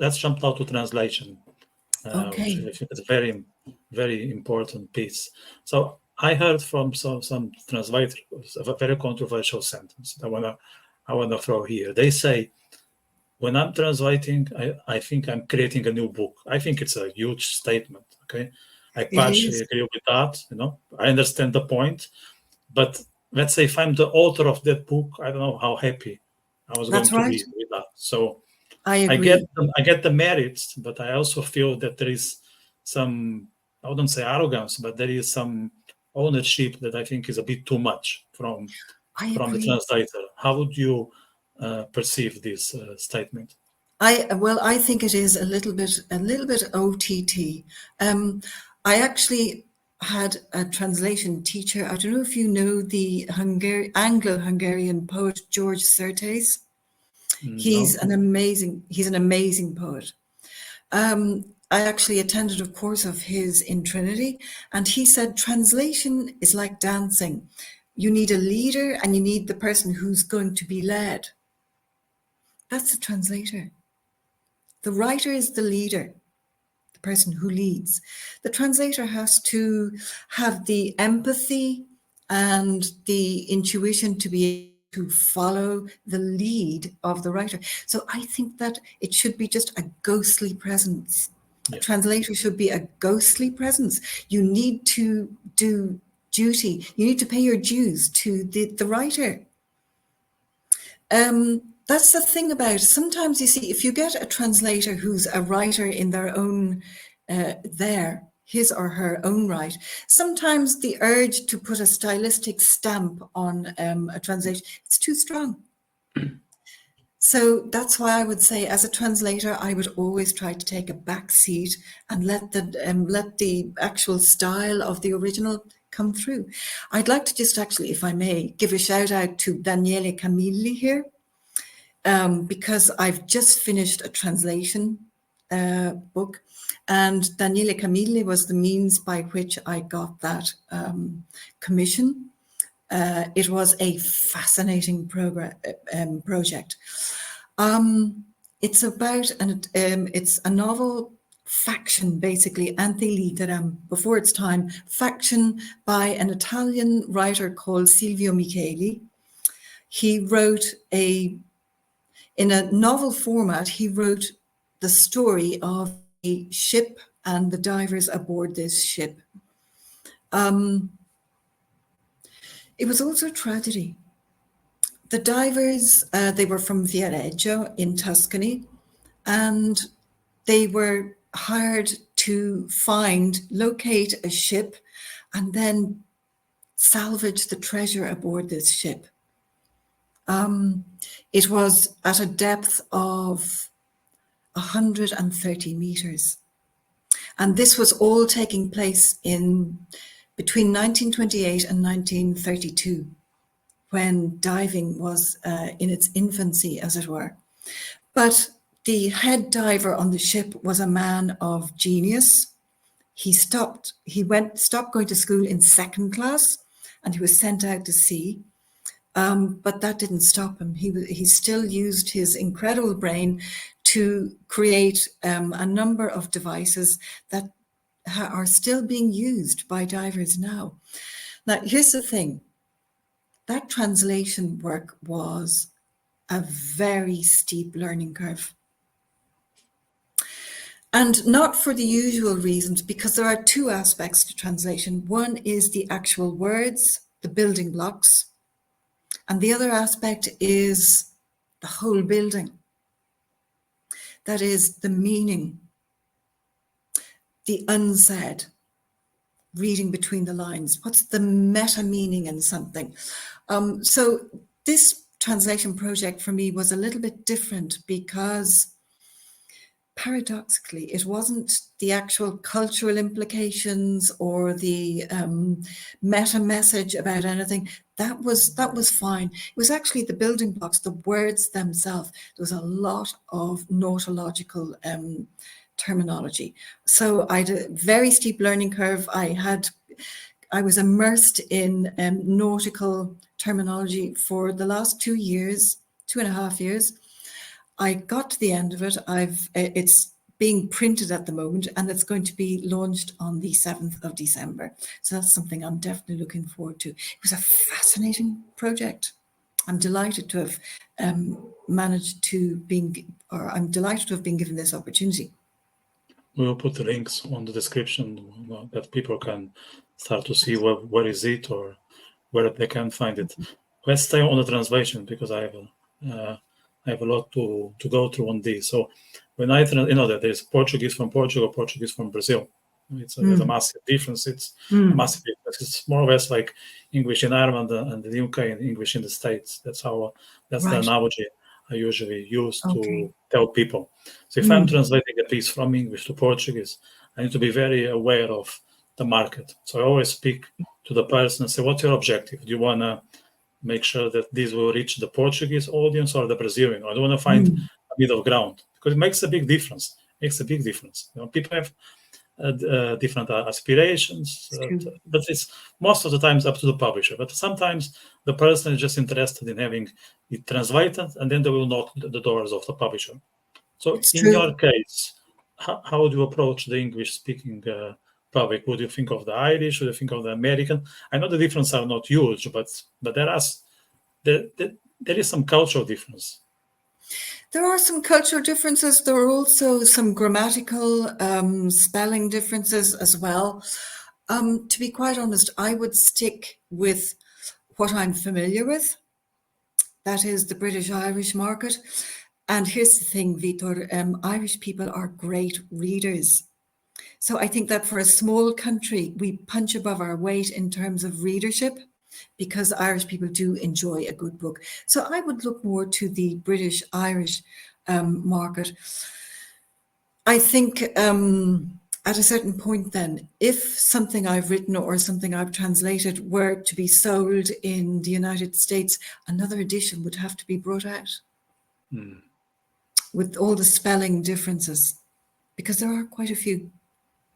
let's jump now to translation, which Okay. I think is a very, very important piece. So I heard from some translators a very controversial sentence I wanna throw here. They say, when I'm translating, I think I'm creating a new book. I think it's a huge statement. Okay, I It partially is. agree with that. I understand the point, but let's say if I'm the author of that book, I don't know how happy I was going That's to right. be with that. So I I get agree. I get the merits, but I also feel that there is some, I wouldn't say arrogance, but there is some ownership that I think is a bit too much from I the agree. translator. How would you perceive this statement? I think it is a little bit OTT. I actually had a translation teacher. I don't know if you know the Anglo-Hungarian poet George Certes. He's No. an amazing poet. I actually attended a course of his in Trinity, and he said translation is like dancing. You need a leader and you need the person who's going to be led. That's the translator. The writer is the leader, the person who leads. The translator has to have the empathy and the intuition to be able to follow the lead of the writer. So I think that it should be just a ghostly presence. Yeah. A translator should be a ghostly presence. You need to do duty. You need to pay your dues to the writer. That's the thing about it. Sometimes you see, if you get a translator who's a writer in their own, his or her own right, sometimes the urge to put a stylistic stamp on a translation, it's too strong. So that's why I would say, as a translator, I would always try to take a back seat and let the actual style of the original come through. I'd like to just actually, if I may, give a shout out to Daniele Camilli here. Because I've just finished a translation book, and Daniele Camilli was the means by which I got that commission. It was a fascinating project. It's about it's a novel faction, basically, Ante Litteram, before its time, faction by an Italian writer called Silvio Micheli. He wrote in a novel format, he wrote the story of a ship and the divers aboard this ship. It was also a tragedy. The divers, they were from Viareggio in Tuscany, and they were hired to locate a ship and then salvage the treasure aboard this ship. It was at a depth of 130 meters. And this was all taking place between 1928 and 1932, when diving was in its infancy, as it were. But the head diver on the ship was a man of genius. He stopped going to school in second class, and he was sent out to sea. But that didn't stop him. He still used his incredible brain to create a number of devices that are still being used by divers now. Now, here's the thing. That translation work was a very steep learning curve. And not for the usual reasons, because there are two aspects to translation. One is the actual words, the building blocks. And the other aspect is the whole building. That is the meaning, the unsaid, reading between the lines. What's the meta meaning in something? So this translation project for me was a little bit different because paradoxically, it wasn't the actual cultural implications or the meta message about anything. That was fine. It was actually the building blocks, the words themselves. There was a lot of nautological terminology. So I had a very steep learning curve. I was immersed in nautical terminology for the last 2.5 years. I got to the end of it. It's being printed at the moment, and it's going to be launched on the 7th of December. So that's something I'm definitely looking forward to. It was a fascinating project. I'm delighted to have I'm delighted to have been given this opportunity. We'll put the links on the description that people can start to see where is it or where they can find it. Let's stay on the translation because I have a lot to go through on this. So when I that there's Portuguese from Portugal, Portuguese from Brazil. There's a massive difference. It's a massive difference. It's more or less like English in Ireland and the UK and English in the States. That's the analogy I usually use to tell people. So if I'm translating a piece from English to Portuguese, I need to be very aware of the market. So I always speak to the person and say, what's your objective? Do you want to make sure that this will reach the Portuguese audience or the Brazilian? I don't want to find a middle ground because it makes a big difference. People have different aspirations, but it's most of the times up to the publisher. But sometimes the person is just interested in having it translated, and then they will knock the doors of the publisher. So in your case, how would you approach the English-speaking public? Would you think of the Irish? Would you think of the American? I know the differences are not huge, but there is some cultural difference. There are some cultural differences. There are also some grammatical spelling differences as well. To be quite honest, I would stick with what I'm familiar with. That is the British-Irish market. And here's the thing, Vitor, Irish people are great readers. So I think that for a small country, we punch above our weight in terms of readership, because Irish people do enjoy a good book. So I would look more to the British-Irish market. I think at a certain point then, if something I've written or something I've translated were to be sold in the United States, another edition would have to be brought out with all the spelling differences, because there are quite a few.